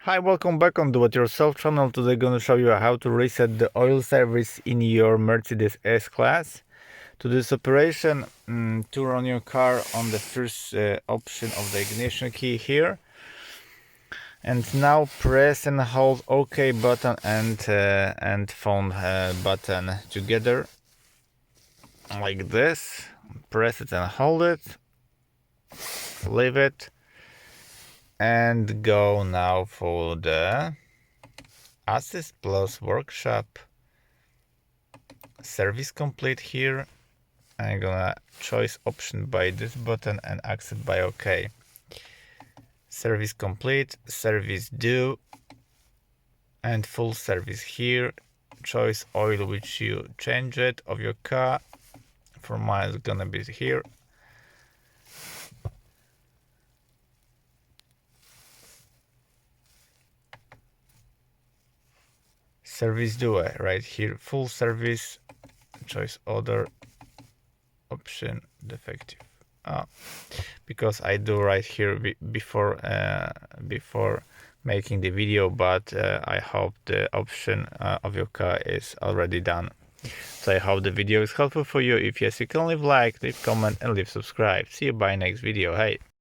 Hi, welcome back on Do It Yourself channel. Today I'm gonna show you how to reset the oil service in your Mercedes S-Class. To this operation, turn on your car on the first option of the ignition key here, and now press and hold OK button and phone button together like this. Press it and hold it, leave it, and go now for the Assist Plus Workshop. Service complete here. I'm gonna choose option by this button and accept by OK. Service complete, service due, and full service here. Choice oil which you change it of your car. For mine it's gonna be here. Service due right here, full service, choice other, option defective. Because I do right here before making the video, but I hope the option of your car is already done. So I hope the video is helpful for you. If yes, you can leave like, leave comment and leave subscribe. See you by next video. Hey.